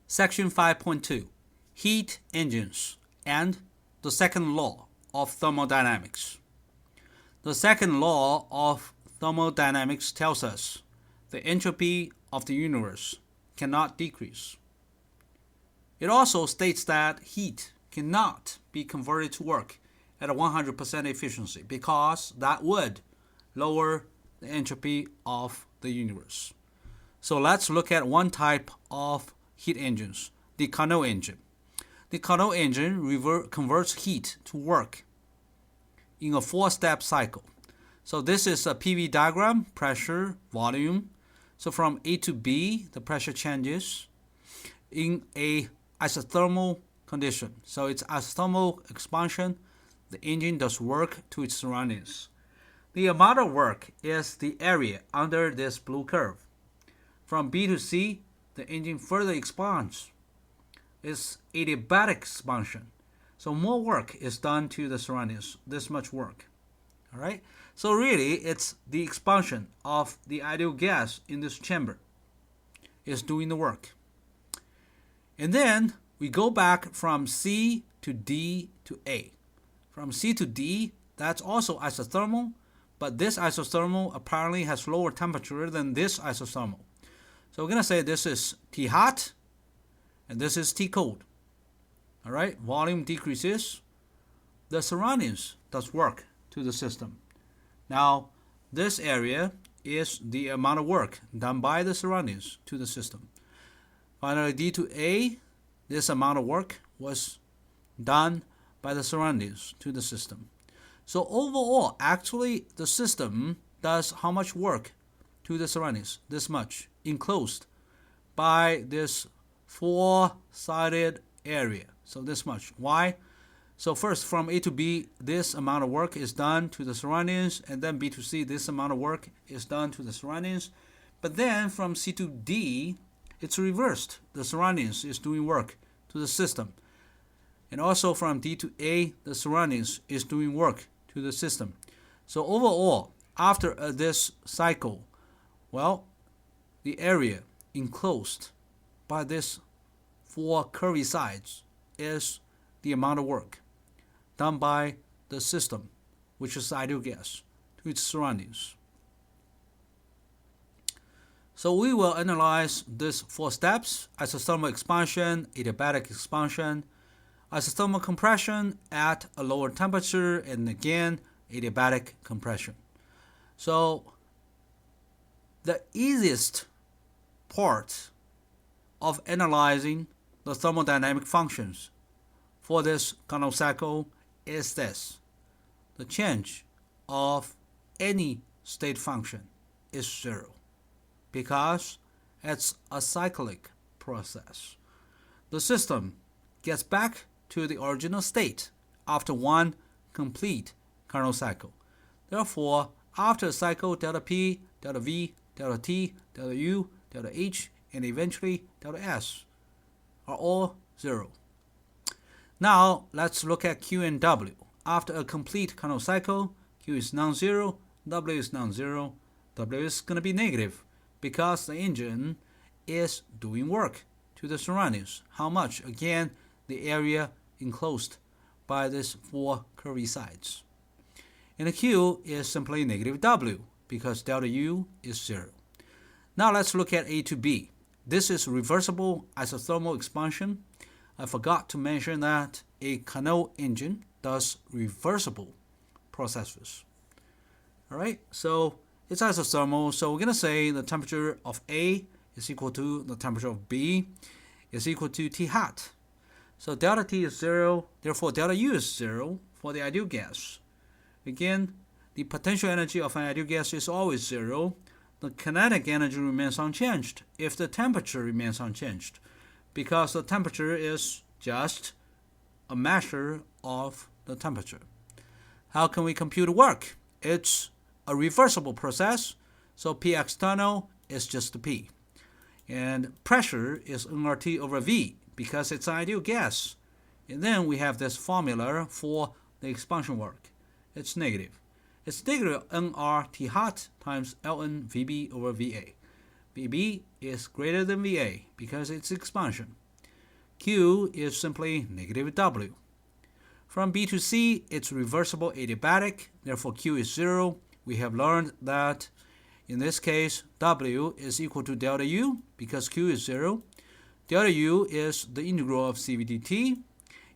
Section 5.2, Heat Engines and the second law of thermodynamics. The second law of thermodynamics tells us the entropy of the universe cannot decrease. It also states that heat cannot be converted to work at a 100% efficiency because that would lower the entropy of the universe. So let's look at one type of heat engines, the Carnot engine. The Carnot engine converts heat to work in a four-step cycle. So this is a PV diagram, pressure, volume. So from A to B, the pressure changes in a isothermal condition. So it's isothermal expansion. The engine does work to its surroundings. The amount of work is the area under this blue curve. From B to C, the engine further expands. It's adiabatic expansion. So more work is done to the surroundings, this much work. All right? So really, it's the expansion of the ideal gas in this chamber is doing the work. And then we go back from C to D to A. From C to D, that's also isothermal, but this isothermal apparently has lower temperature than this isothermal. So we're going to say this is T hot and this is T cold. All right, volume decreases. The surroundings does work to the system. Now, this area is the amount of work done by the surroundings to the system. Finally, D to A, this amount of work was done by the surroundings to the system. So overall, actually, the system does how much work to the surroundings? This much, enclosed by this four-sided area. So this much. Why? So first, from A to B, this amount of work is done to the surroundings, and then B to C, this amount of work is done to the surroundings. But then from C to D, it's reversed. The surroundings is doing work to the system. And also from D to A, the surroundings is doing work to the system. So overall, after this cycle, well, the area enclosed by this four curvy sides is the amount of work done by the system, which is ideal gas, to its surroundings. So we will analyze these four steps: isothermal expansion, adiabatic expansion, isothermal compression at a lower temperature, and again, adiabatic compression. So the easiest part of analyzing the thermodynamic functions for this Carnot cycle is this. The change of any state function is zero because it's a cyclic process. The system gets back to the original state after one complete Carnot cycle. Therefore, after a cycle, delta P, delta V, delta T, delta U, delta H, and eventually delta S are all zero. Now, let's look at Q and W. After a complete Carnot cycle, Q is non-zero, W is non-zero. W is going to be negative because the engine is doing work to the surroundings. How much? Again, the area enclosed by these four curvy sides. And the Q is simply negative W because delta U is zero. Now let's look at A to B. This is reversible isothermal expansion. I forgot to mention that a Carnot engine does reversible processes. All right, so it's isothermal. So we're going to say the temperature of A is equal to the temperature of B is equal to T hot. So delta T is zero, therefore delta U is zero for the ideal gas. Again, the potential energy of an ideal gas is always zero. The kinetic energy remains unchanged if the temperature remains unchanged, because the temperature is just a measure of the temperature. How can we compute work? It's a reversible process, so P external is just P. And pressure is nRT over V because it's an ideal gas. And then we have this formula for the expansion work. It's negative. It's negative nRT hot times ln VB over VA. VB is greater than VA because it's expansion. Q is simply negative W. From B to C, it's reversible adiabatic, therefore Q is 0. We have learned that in this case, W is equal to delta U because Q is 0. Delta U is the integral of CV dt,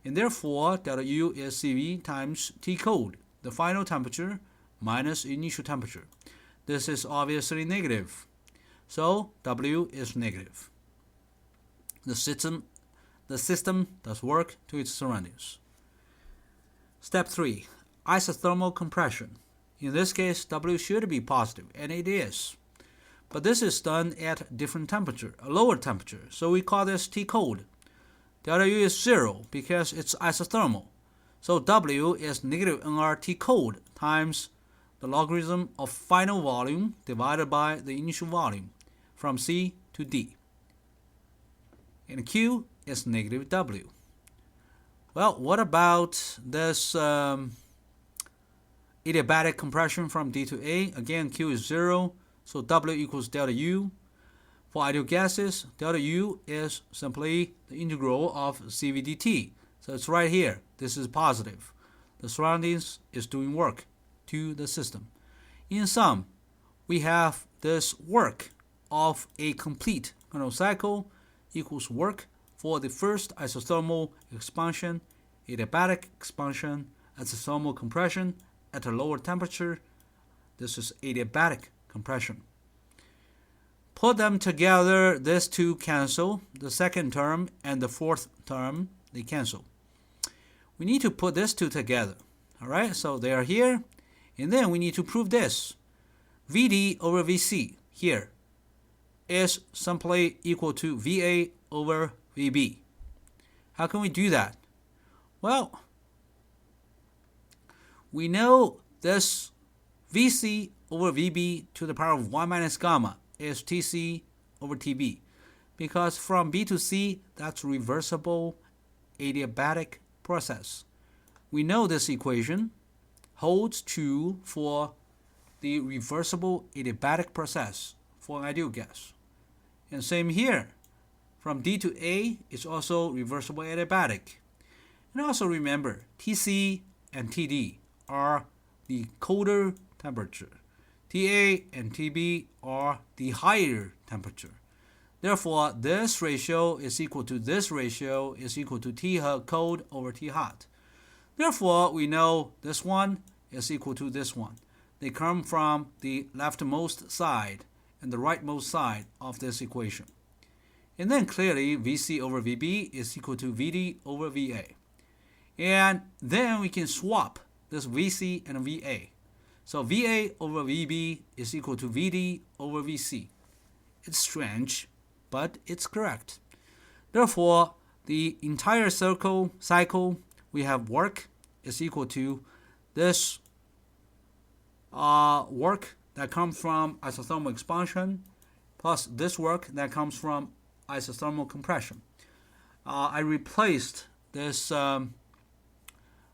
and therefore delta U is CV times T cold, the final temperature minus initial temperature. This is obviously negative, so W is negative. The system does work to its surroundings. Step 3. Isothermal compression. In this case, W should be positive, and it is. But this is done at a different temperature, a lower temperature, so we call this T cold. Delta U is 0 because it's isothermal. So W is negative nRT cold times the logarithm of final volume divided by the initial volume from C to D. And Q is negative W. Well, what about this adiabatic compression from D to A? Again, Q is 0, so W equals delta U. For ideal gases, delta U is simply the integral of CV dt. So it's right here. This is positive. The surroundings is doing work to the system. In sum, we have this work of a complete Carnot cycle equals work for the first isothermal expansion, adiabatic expansion, isothermal compression at a lower temperature. This is adiabatic compression. Put them together, these two cancel. The second term and the fourth term, they cancel. We need to put these two together. All right, so they are here. And then we need to prove this. VD over VC here is simply equal to VA over VB. How can we do that? Well, we know this VC over VB to the power of 1 minus gamma is TC over TB, because from B to C, that's reversible adiabatic process. We know this equation holds true for the reversible adiabatic process for ideal gas. And same here. From D to A is also reversible adiabatic. And also remember, TC and TD are the colder temperature. TA and TB are the higher temperature. Therefore, this ratio is equal to this ratio is equal to T cold over T hot. Therefore, we know this one is equal to this one. They come from the leftmost side and the rightmost side of this equation. And then clearly, VC over VB is equal to VD over VA. And then we can swap this VC and VA. So VA over VB is equal to VD over VC. It's strange, but it's correct. Therefore, the entire cycle we have work is equal to this work that comes from isothermal expansion plus this work that comes from isothermal compression. I replaced this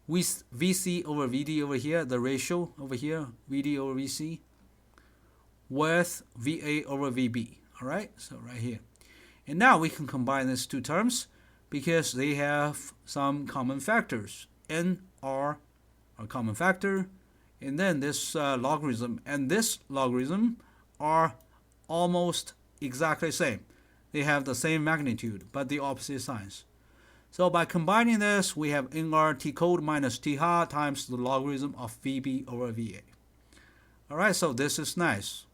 with VC over VD over here, the ratio over here, VD over VC, with VA over VB. All right, so right here. And now we can combine these two terms because they have some common factors. N, R are a common factor, and then this logarithm and this logarithm are almost exactly the same. They have the same magnitude, but the opposite signs. So by combining this, we have nR T cold minus T hot times the logarithm of VB over VA. All right, so this is nice.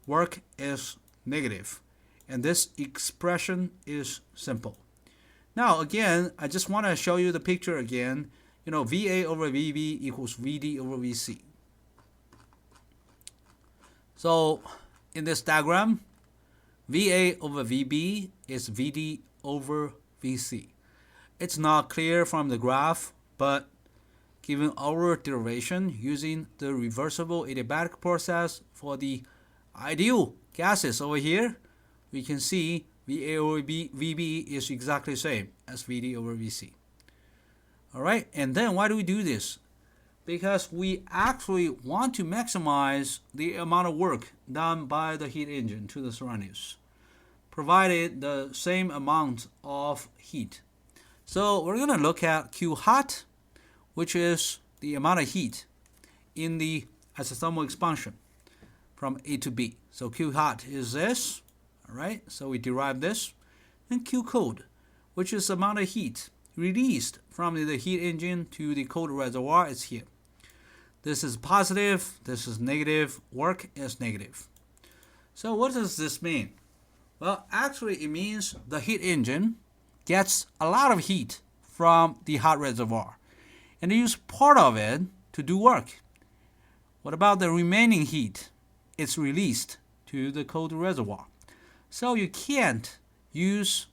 Work is negative, and this expression is simple. Now, again, I just want to show you the picture again. You know, VA over VB equals VD over VC. So in this diagram, VA over VB is VD over VC. It's not clear from the graph, but given our derivation using the reversible adiabatic process for the ideal gases over here, we can see VA over VB is exactly the same as VD over VC. All right, and then why do we do this? Because we actually want to maximize the amount of work done by the heat engine to the surroundings. provided the same amount of heat. So we're going to look at Q hot, which is the amount of heat in the isothermal expansion from A to B. So Q hot is this, all right? So we derive this. And Q cold, which is the amount of heat released from the heat engine to the cold reservoir, is here. This is positive, this is negative, work is negative. So what does this mean? Well, actually it means the heat engine gets a lot of heat from the hot reservoir and they use part of it to do work. What about the remaining heat? It's released to the cold reservoir. So you can't use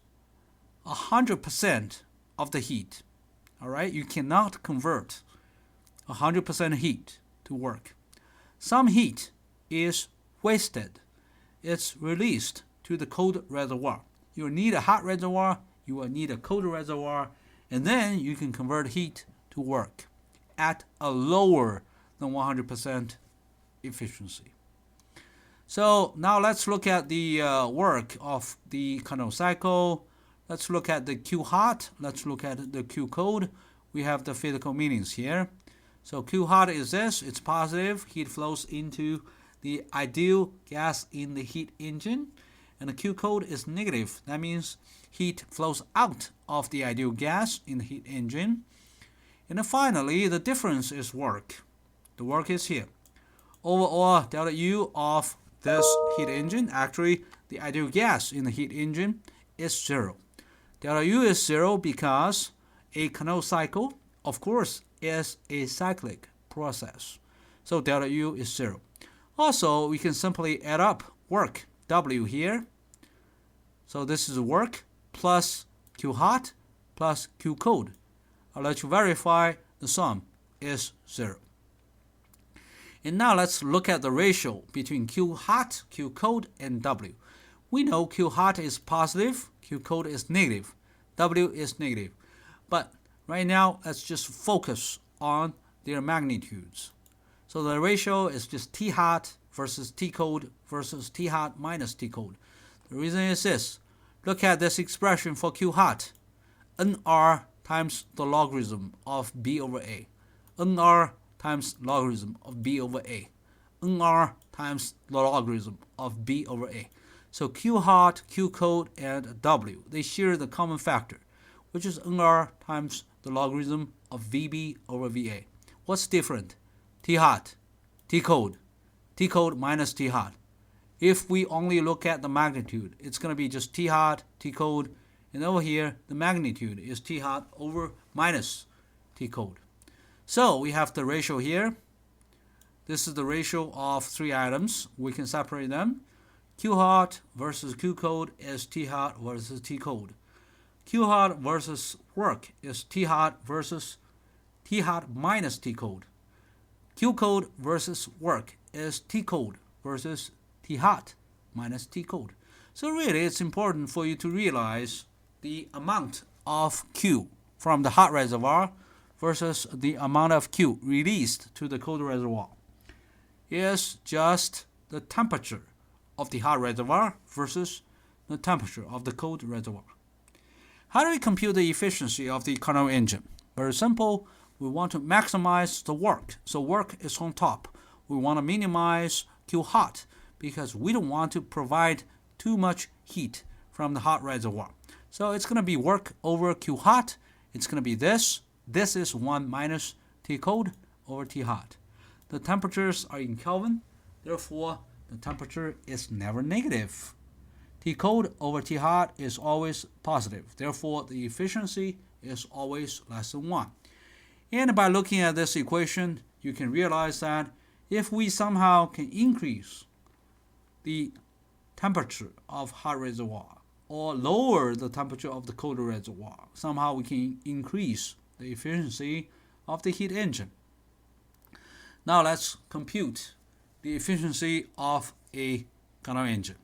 100% of the heat. All right, you cannot convert 100% heat to work. Some heat is wasted. It's released to the cold reservoir. You need a hot reservoir, you will need a cold reservoir, and then you can convert heat to work at a lower than 100% efficiency. So now let's look at the work of the Carnot cycle. Let's look at the Q hot. Let's look at the Q cold. We have the physical meanings here. So Q hot is this. It's positive. Heat flows into the ideal gas in the heat engine. And the Q cold is negative. That means heat flows out of the ideal gas in the heat engine. And then finally, the difference is work. The work is here. Overall delta U of this heat engine, actually the ideal gas in the heat engine is 0. Delta U is 0 because a Carnot cycle, of course, is a cyclic process. So delta U is 0. Also, we can simply add up work, W here. So this is work plus Q hot plus Q cold. I'll let you verify the sum is 0. And now let's look at the ratio between Q hot, Q cold, and W. We know Q hot is positive, Q cold is negative, W is negative. But right now, let's just focus on their magnitudes. So the ratio is just T hot versus T cold versus T hot minus T cold. The reason is this. Look at this expression for Q hot. NR times the logarithm of B over A. NR times logarithm of B over A. NR times the logarithm of B over A. So Q hot, Q cold, and W, they share the common factor, which is NR times the logarithm of VB over VA. What's different? T hot, T cold minus T hot. If we only look at the magnitude, it's going to be just T hot, T cold, and over here, the magnitude is T hot over minus T cold. So we have the ratio here. This is the ratio of 3 items. We can separate them. Q hot versus Q cold is T hot versus T cold. Q hot versus work is T hot versus T hot minus T cold. Q cold versus work is T cold versus T hot minus T cold. So really it's important for you to realize the amount of Q from the hot reservoir versus the amount of Q released to the cold reservoir is just the temperature of the hot reservoir versus the temperature of the cold reservoir. How do we compute the efficiency of the Carnot engine? Very simple. We want to maximize the work. So work is on top. We want to minimize Q hot because we don't want to provide too much heat from the hot reservoir. So it's going to be work over Q hot. It's going to be this. This is 1 minus T cold over T hot. The temperatures are in Kelvin. Therefore, the temperature is never negative. T cold over T hot is always positive. Therefore, the efficiency is always less than 1. And by looking at this equation, you can realize that if we somehow can increase the temperature of hot reservoir or lower the temperature of the cold reservoir, somehow we can increase the efficiency of the heat engine. Now let's compute the efficiency of a Carnot engine.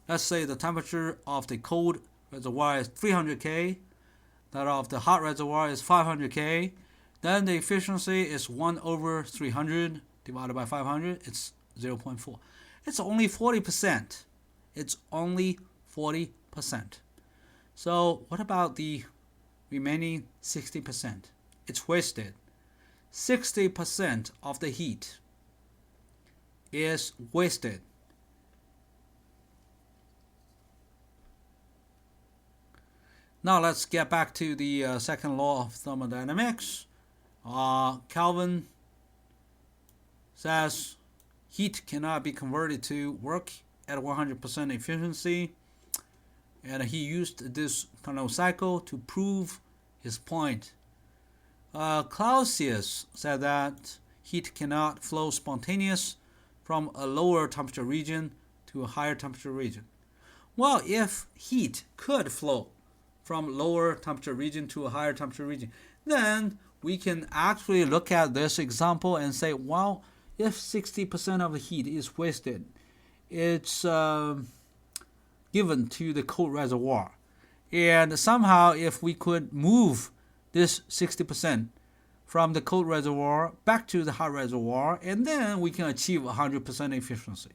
Let's say the temperature of the cold reservoir is 300 K, that of the hot reservoir is 500 K. Then the efficiency is 1 over 300 divided by 500. It's 0.4. It's only 40%. It's only 40%. So what about the remaining 60%? It's wasted. 60% of the heat is wasted. Now let's get back to the second law of thermodynamics. Kelvin says heat cannot be converted to work at 100% efficiency, and he used this Carnot cycle to prove his point. Clausius said that heat cannot flow spontaneous from a lower temperature region to a higher temperature region. Well, if heat could flow from lower temperature region to a higher temperature region, then we can actually look at this example and say, well, if 60% of the heat is wasted, it's given to the cold reservoir. And somehow if we could move this 60% from the cold reservoir back to the hot reservoir, and then we can achieve 100% efficiency.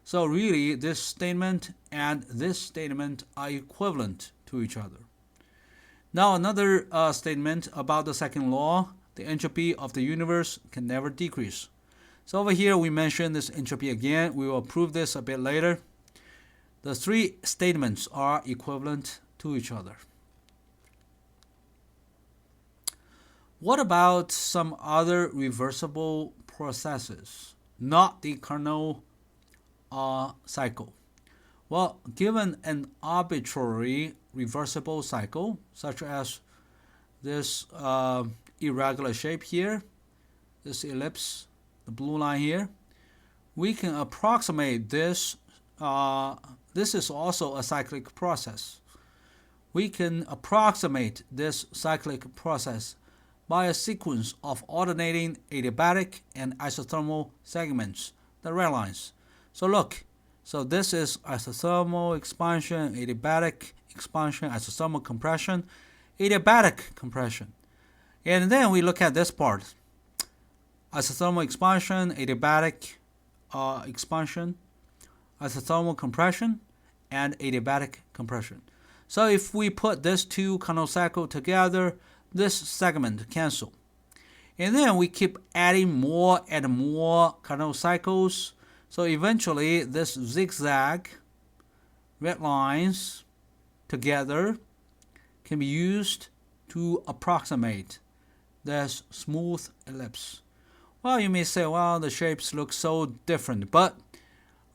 So really, this statement and this statement are equivalent to each other. Now another statement about the second law: the entropy of the universe can never decrease. So over here we mentioned this entropy again. We will prove this a bit later. The three statements are equivalent to each other. What about some other reversible processes, not the Carnot cycle? Well, given an arbitrary reversible cycle, such as this irregular shape here, this ellipse, the blue line here, we can approximate this. This is also a cyclic process. We can approximate this cyclic process by a sequence of alternating adiabatic and isothermal segments, the red lines. So look, so this is isothermal expansion, adiabatic expansion, isothermal compression, adiabatic compression. And then we look at this part: isothermal expansion, adiabatic expansion, isothermal compression, and adiabatic compression. So if we put these two Carnot cycles together, this segment cancel. And then we keep adding more and more Carnot cycles. So eventually this zigzag red lines together can be used to approximate this smooth ellipse. Well, you may say, well, the shapes look so different, but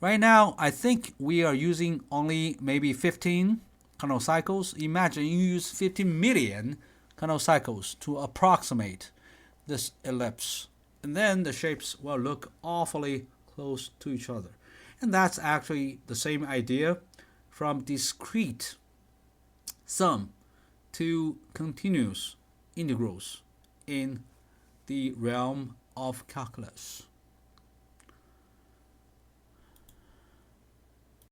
right now I think we are using only maybe 15 Carnot cycles. Imagine you use 15 million Carnot cycles to approximate this ellipse, and then the shapes will look awfully close to each other. And that's actually the same idea from discrete sum to continuous integrals in the realm of calculus.